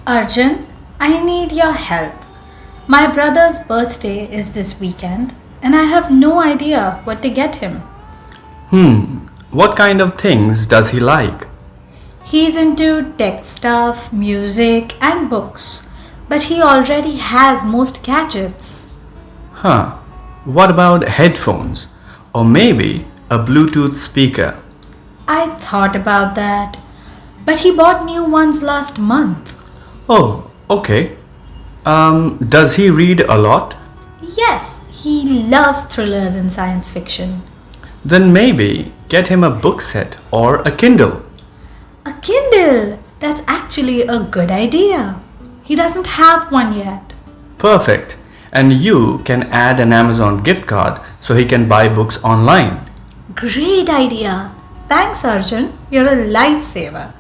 Arjun, I need your help. My brother's birthday is this weekend, and I have no idea what to get him. What kind of things does he like? He's into tech stuff, music, and books, but he already has most gadgets. Huh. What about headphones? Or maybe a Bluetooth speaker? I thought about that, but he bought new ones last month. Oh, okay. Does he read a lot? Yes, he loves thrillers and science fiction. Then maybe get him a book set or a Kindle. A Kindle! That's actually a good idea. He doesn't have one yet. Perfect. And you can add an Amazon gift card so he can buy books online. Great idea. Thanks, Arjun. You're a lifesaver.